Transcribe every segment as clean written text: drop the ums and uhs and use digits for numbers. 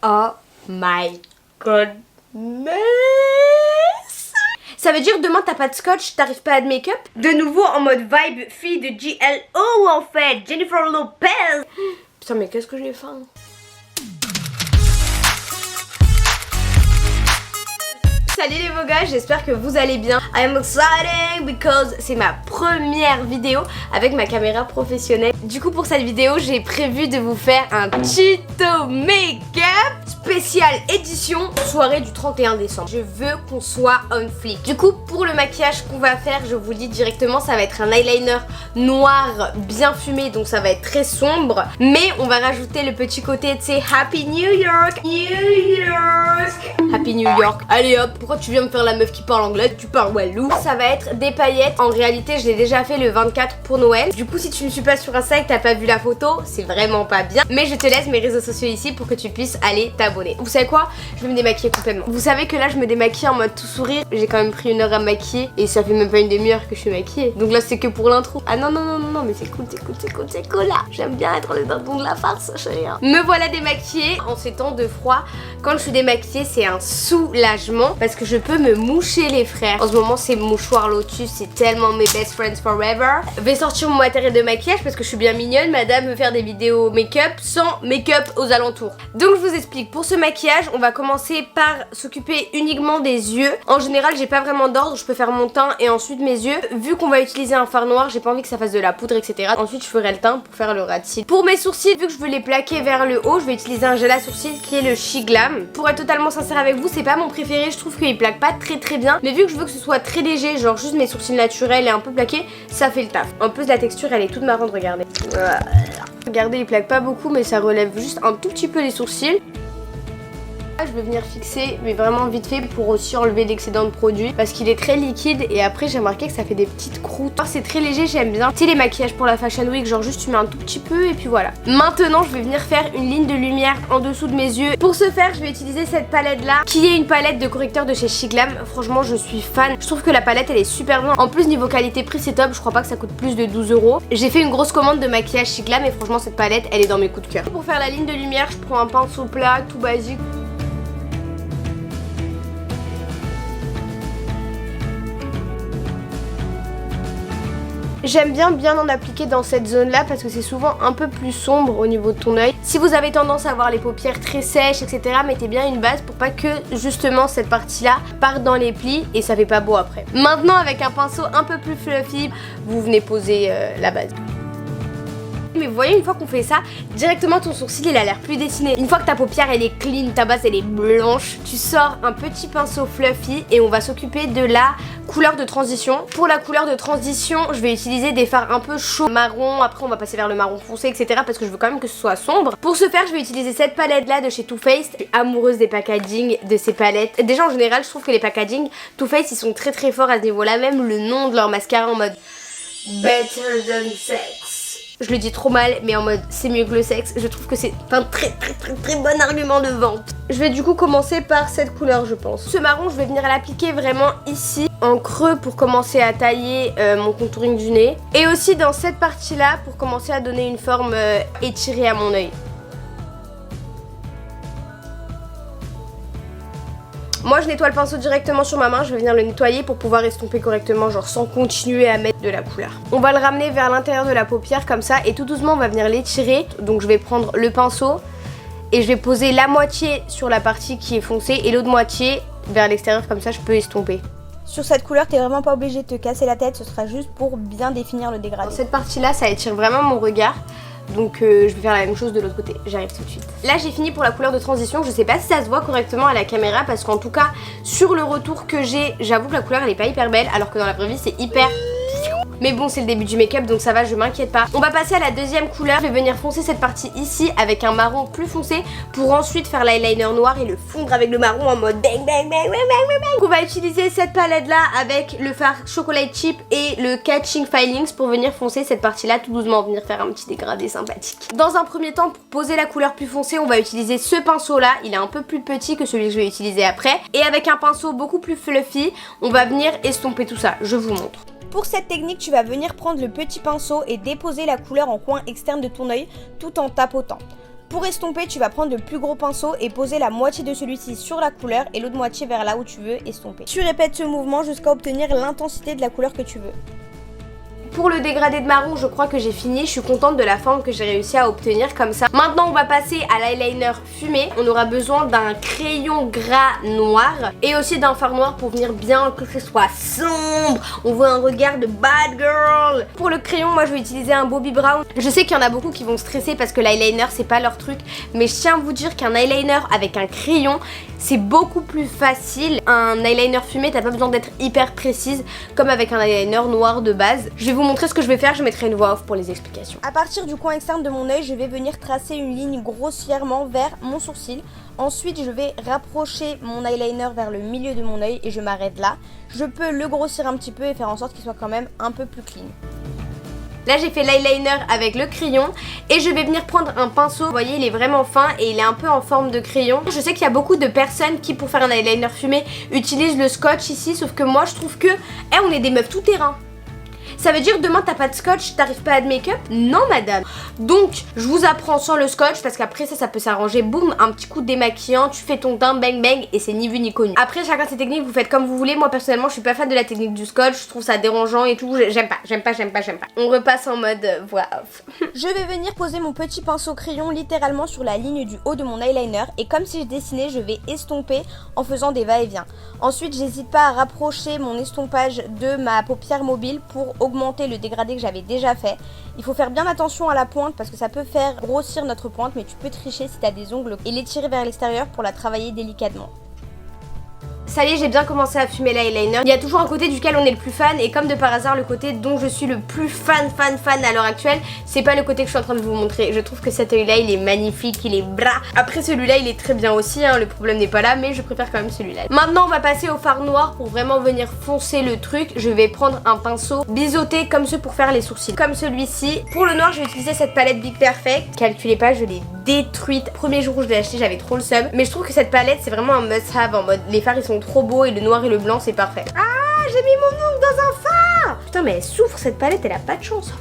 Oh my goodness. Ça veut dire demain t'as pas de scotch, t'arrives pas à de make-up? De nouveau en mode vibe fille de GLO en fait, Jennifer Lopez. Putain mais qu'est-ce que j'ai faim. Salut les beaux gars, j'espère que vous allez bien. I'm excited because c'est ma première vidéo avec ma caméra professionnelle. Du coup pour cette vidéo j'ai prévu de vous faire un tuto make-up spécial édition soirée du 31 décembre. Je veux qu'on soit on fleek. Du coup pour le maquillage qu'on va faire, je vous le dis directement, ça va être un eyeliner noir bien fumé, donc ça va être très sombre. Mais on va rajouter le petit côté, tu sais, Happy New York. New York. Happy New York. Allez hop, pourquoi tu viens me faire la meuf qui parle anglais? Tu parles wallou. Ça va être des paillettes. En réalité je l'ai déjà fait le 24 pour Noël. Du coup si tu ne suis pas sur Insta et que t'as pas vu la photo, c'est vraiment pas bien. Mais je te laisse mes réseaux sociaux ici pour que tu puisses aller t'abonner. Vous savez quoi? Je vais me démaquiller complètement. Vous savez que là je me démaquille en mode tout sourire. J'ai quand même pris 1 heure à me maquiller et ça fait même pas une demi-heure que je suis maquillée. Donc là c'est que pour l'intro. Ah non non non non non mais c'est cool, c'est cool, c'est cool, c'est cool là. J'aime bien être le dindon de la farce chérie. Me voilà démaquillée en ces temps de froid. Quand je suis démaquillée c'est un soulagement parce que je peux me moucher les frères. En ce moment c'est mouchoir Lotus, c'est tellement mes best friends forever. Je vais sortir mon matériel de maquillage parce que je suis bien mignonne. Madame veut faire des vidéos make-up sans make-up aux alentours. Donc je vous explique, pour ce maquillage on va commencer par s'occuper uniquement des yeux. En général j'ai pas vraiment d'ordre, je peux faire mon teint et ensuite mes yeux. Vu qu'on va utiliser un fard noir, j'ai pas envie que ça fasse de la poudre etc. Ensuite je ferai le teint pour faire le ras de cils. Pour mes sourcils, vu que je veux les plaquer vers le haut, je vais utiliser un gel à sourcils qui est le Shiglam. Pour être totalement sincère avec vous, c'est pas mon préféré, je trouve qu'il plaque pas très bien. Mais vu que je veux que ce soit très léger, genre juste mes sourcils naturels et un peu plaqués, ça fait le taf. En plus la texture elle est toute marrante, regardez. Regardez, il plaque pas beaucoup mais ça relève juste un tout petit peu les sourcils. Je vais venir fixer mais vraiment vite fait pour aussi enlever l'excédent de produit parce qu'il est très liquide et après j'ai remarqué que ça fait des petites croûtes. C'est très léger, j'aime bien. Tu sais les maquillages pour la Fashion Week, genre juste tu mets un tout petit peu et puis voilà. Maintenant je vais venir faire une ligne de lumière en dessous de mes yeux. Pour ce faire je vais utiliser cette palette là qui est une palette de correcteur de chez Shiglam. Franchement je suis fan, je trouve que la palette elle est super bien. En plus niveau qualité prix c'est top, je crois pas que ça coûte plus de 12 €. J'ai fait une grosse commande de maquillage Shiglam et franchement cette palette elle est dans mes coups de cœur. Pour faire la ligne de lumière je prends un pinceau plat tout basique. J'aime bien en appliquer dans cette zone là parce que c'est souvent un peu plus sombre au niveau de ton œil. Si vous avez tendance à avoir les paupières très sèches etc, mettez bien une base pour pas que justement cette partie là parte dans les plis et ça fait pas beau après. Maintenant avec un pinceau un peu plus fluffy, vous venez poser la base. Mais vous voyez, une fois qu'on fait ça, directement ton sourcil il a l'air plus dessiné. Une fois que ta paupière elle est clean, ta base elle est blanche, tu sors un petit pinceau fluffy et on va s'occuper de la couleur de transition. Pour la couleur de transition, je vais utiliser des fards un peu chauds, marron, après on va passer vers le marron foncé etc parce que je veux quand même que ce soit sombre. Pour ce faire, je vais utiliser cette palette là de chez Too Faced. Je suis amoureuse des packaging de ces palettes. Déjà en général, je trouve que les packaging Too Faced ils sont très forts à ce niveau là, même le nom de leur mascara en mode Better Than Sex. Je le dis trop mal mais en mode c'est mieux que le sexe. Je trouve que c'est un très bon argument de vente. Je vais du coup commencer par cette couleur je pense. Ce marron je vais venir l'appliquer vraiment ici en creux pour commencer à tailler mon contouring du nez. Et aussi dans cette partie là pour commencer à donner une forme étirée à mon œil. Moi je nettoie le pinceau directement sur ma main, je vais venir le nettoyer pour pouvoir estomper correctement, genre sans continuer à mettre de la couleur. On va le ramener vers l'intérieur de la paupière comme ça et tout doucement on va venir l'étirer. Donc je vais prendre le pinceau et je vais poser la moitié sur la partie qui est foncée et l'autre moitié vers l'extérieur comme ça je peux estomper. Sur cette couleur, t'es vraiment pas obligé de te casser la tête, ce sera juste pour bien définir le dégradé. Dans cette partie là ça étire vraiment mon regard. Donc je vais faire la même chose de l'autre côté, j'arrive tout de suite. Là j'ai fini pour la couleur de transition, je sais pas si ça se voit correctement à la caméra parce qu'en tout cas sur le retour que j'ai, j'avoue que la couleur elle est pas hyper belle alors que dans la vraie vie c'est hyper... Mais bon c'est le début du make-up donc ça va, je m'inquiète pas. On va passer à la deuxième couleur, je vais venir foncer cette partie ici avec un marron plus foncé pour ensuite faire l'eyeliner noir et le fondre avec le marron en mode bang bang bang bang bang bang. On va utiliser cette palette là avec le fard chocolate chip et le catching filings pour venir foncer cette partie là tout doucement, venir faire un petit dégradé sympathique. Dans un premier temps pour poser la couleur plus foncée on va utiliser ce pinceau là, il est un peu plus petit que celui que je vais utiliser après. Et avec un pinceau beaucoup plus fluffy on va venir estomper tout ça, je vous montre. Pour cette technique, tu vas venir prendre le petit pinceau et déposer la couleur en coin externe de ton œil tout en tapotant. Pour estomper, tu vas prendre le plus gros pinceau et poser la moitié de celui-ci sur la couleur et l'autre moitié vers là où tu veux estomper. Tu répètes ce mouvement jusqu'à obtenir l'intensité de la couleur que tu veux. Pour le dégradé de marron, je crois que j'ai fini. Je suis contente de la forme que j'ai réussi à obtenir comme ça. Maintenant, on va passer à l'eyeliner fumé. On aura besoin d'un crayon gras noir et aussi d'un fard noir pour venir bien que ce soit sombre. On voit un regard de bad girl. Pour le crayon, moi, je vais utiliser un Bobbi Brown. Je sais qu'il y en a beaucoup qui vont stresser parce que l'eyeliner, c'est pas leur truc. Mais je tiens à vous dire qu'un eyeliner avec un crayon, c'est beaucoup plus facile. Un eyeliner fumé, t'as pas besoin d'être hyper précise comme avec un eyeliner noir de base. Je vais vous montrer ce que je vais faire, je mettrai une voix off pour les explications. À partir du coin externe de mon œil, je vais venir tracer une ligne grossièrement vers mon sourcil. Ensuite, je vais rapprocher mon eyeliner vers le milieu de mon œil et je m'arrête là. Je peux le grossir un petit peu et faire en sorte qu'il soit quand même un peu plus clean. Là j'ai fait l'eyeliner avec le crayon et je vais venir prendre un pinceau. Vous voyez, il est vraiment fin et il est un peu en forme de crayon. Je sais qu'il y a beaucoup de personnes qui, pour faire un eyeliner fumé, utilisent le scotch ici. Sauf que moi je trouve que, on est des meufs tout terrain. Ça veut dire demain t'as pas de scotch, t'arrives pas à de make-up? Non madame. Donc je vous apprends sans le scotch parce qu'après ça peut s'arranger. Boum, un petit coup de démaquillant, tu fais ton teint, bang bang et c'est ni vu ni connu. Après chacun ses techniques, vous faites comme vous voulez. Moi personnellement je suis pas fan de la technique du scotch, je trouve ça dérangeant et tout. J'aime pas. On repasse en mode voix off. Je vais venir poser mon petit pinceau crayon littéralement sur la ligne du haut de mon eyeliner et comme si je dessinais, je vais estomper en faisant des va-et-vient. Ensuite j'hésite pas à rapprocher mon estompage de ma paupière mobile pour augmenter le dégradé que j'avais déjà fait. Il faut faire bien attention à la pointe parce que ça peut faire grossir notre pointe, mais tu peux tricher si tu as des ongles et l'étirer vers l'extérieur pour la travailler délicatement. Ça y est, j'ai bien commencé à fumer l'eyeliner. Il y a toujours un côté duquel on est le plus fan et comme de par hasard le côté dont je suis le plus fan à l'heure actuelle, c'est pas le côté que je suis en train de vous montrer. Je trouve que cet œil là il est magnifique, il est bras. Après celui-là il est très bien aussi, hein, le problème n'est pas là, mais je préfère quand même celui-là. Maintenant on va passer au fard noir pour vraiment venir foncer le truc. Je vais prendre un pinceau biseauté comme ceux pour faire les sourcils, comme celui-ci. Pour le noir je vais utiliser cette palette Big Perfect. Calculez pas, je l'ai détruite. Premier jour où je l'ai acheté j'avais trop le seum, mais je trouve que cette palette c'est vraiment un must have en mode les fards ils sont trop beaux et le noir et le blanc c'est parfait. Ah, j'ai mis mon ongle dans un fard. Putain mais elle souffre cette palette, elle a pas de chance.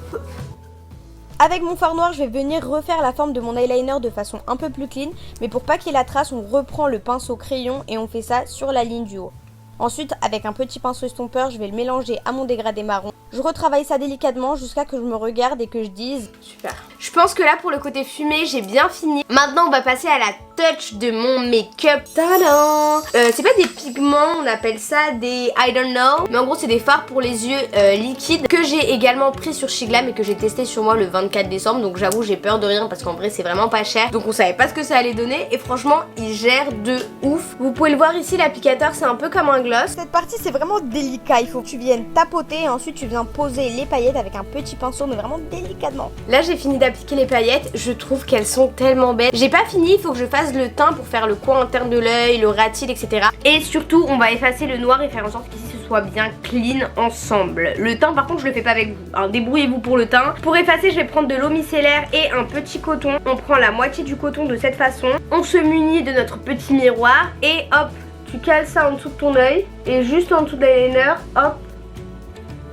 Avec mon fard noir, je vais venir refaire la forme de mon eyeliner de façon un peu plus clean, mais pour pas qu'il y ait la trace, on reprend le pinceau crayon et on fait ça sur la ligne du haut. Ensuite, avec un petit pinceau estompeur, je vais le mélanger à mon dégradé marron. Je retravaille ça délicatement jusqu'à que je me regarde et que je dise super. Je pense que là pour le côté fumé j'ai bien fini. Maintenant on va passer à la touch de mon make-up. Tadam. C'est pas des pigments, on appelle ça des I don't know. Mais en gros c'est des fards pour les yeux liquides que j'ai également pris sur Shiglam et que j'ai testé sur moi le 24 décembre. Donc j'avoue j'ai peur de rien parce qu'en vrai c'est vraiment pas cher. Donc on savait pas ce que ça allait donner et franchement il gère de ouf. Vous pouvez le voir ici, l'applicateur c'est un peu comme un gloss. Cette partie c'est vraiment délicat, il faut que tu viennes tapoter et ensuite tu viens poser les paillettes avec un petit pinceau mais vraiment délicatement. Là j'ai fini d'appliquer les paillettes, je trouve qu'elles sont tellement belles. J'ai pas fini, il faut que je fasse le teint pour faire le coin interne de l'œil, le ras de cils, etc. Et surtout on va effacer le noir et faire en sorte qu'ici ce soit bien clean ensemble. Le teint par contre je le fais pas avec vous, hein. Débrouillez-vous pour le teint. Pour effacer je vais prendre de l'eau micellaire et un petit coton. On prend la moitié du coton de cette façon, on se munit de notre petit miroir et hop, tu cales ça en dessous de ton œil et juste en dessous de l'eyeliner, hop.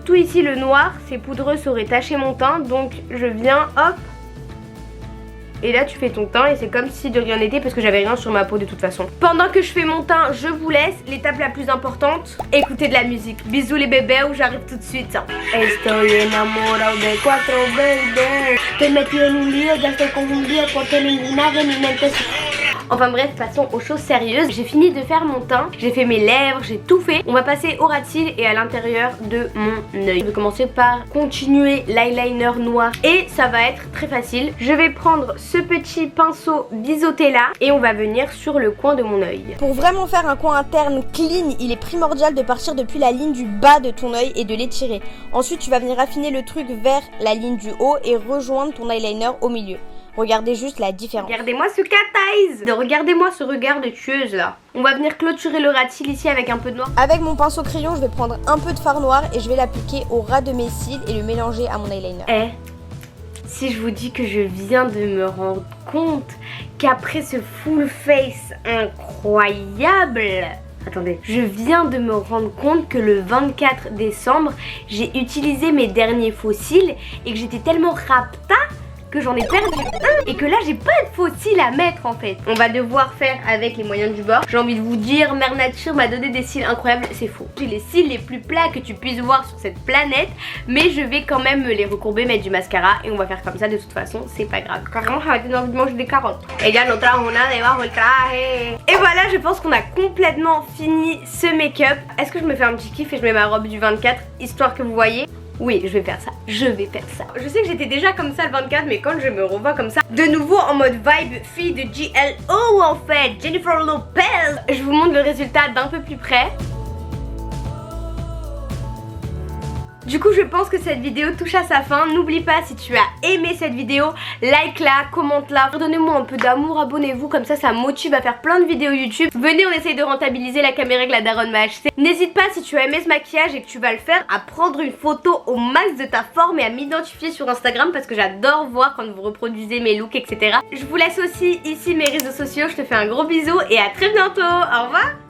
Tout ici le noir, c'est poudreux, ça aurait taché mon teint, donc je viens, hop. Et là tu fais ton teint et c'est comme si de rien n'était parce que j'avais rien sur ma peau de toute façon. Pendant que je fais mon teint, je vous laisse. L'étape la plus importante, écoutez de la musique. Bisous les bébés, où j'arrive tout de suite. Estoy enamorado de cuatro bebés. Te metí en un lío, ya estoy confundido porque ninguna de mi mente. Enfin bref, passons aux choses sérieuses. J'ai fini de faire mon teint, j'ai fait mes lèvres, j'ai tout fait. On va passer au ras de cils et à l'intérieur de mon œil. Je vais commencer par continuer l'eyeliner noir et ça va être très facile. Je vais prendre ce petit pinceau biseauté là et on va venir sur le coin de mon œil. Pour vraiment faire un coin interne clean, il est primordial de partir depuis la ligne du bas de ton œil et de l'étirer. Ensuite, tu vas venir affiner le truc vers la ligne du haut et rejoindre ton eyeliner au milieu. Regardez juste la différence. Regardez-moi ce cat eyes. Regardez-moi ce regard de tueuse là. On va venir clôturer le ras de cils ici avec un peu de noir. Avec mon pinceau crayon, je vais prendre un peu de fard noir et je vais l'appliquer au ras de mes cils et le mélanger à mon eyeliner. Si je vous dis que je viens de me rendre compte qu'après ce full face incroyable... Attendez, je viens de me rendre compte que le 24 décembre, j'ai utilisé mes derniers faux cils et que j'étais tellement rapta que j'en ai perdu un et que là j'ai pas de fossile à mettre en fait. On va devoir faire avec les moyens du bord. J'ai envie de vous dire, Mère Nature m'a donné des cils incroyables, c'est faux. J'ai les cils les plus plats que tu puisses voir sur cette planète, mais je vais quand même me les recourber, mettre du mascara et on va faire comme ça de toute façon, c'est pas grave. Carrément, ça va donner envie de manger des carottes. Ella no trajo nada debajo el traje. Et voilà, je pense qu'on a complètement fini ce make-up. Est-ce que je me fais un petit kiff et je mets ma robe du 24 histoire que vous voyez? Oui, je vais faire ça, je vais faire ça. Je sais que j'étais déjà comme ça le 24, mais quand je me revois comme ça, de nouveau en mode vibe fille de GLO en fait, Jennifer Lopez, je vous montre le résultat d'un peu plus près. Du coup je pense que cette vidéo touche à sa fin. N'oublie pas, si tu as aimé cette vidéo, like-la, commente-la, redonnez-moi un peu d'amour, abonnez-vous, comme ça ça me motive à faire plein de vidéos YouTube. Venez, on essaye de rentabiliser la caméra que la daronne m'a acheté. N'hésite pas, si tu as aimé ce maquillage et que tu vas le faire, à prendre une photo au max de ta forme et à m'identifier sur Instagram parce que j'adore voir quand vous reproduisez mes looks, etc. Je vous laisse aussi ici mes réseaux sociaux, je te fais un gros bisou et à très bientôt, au revoir.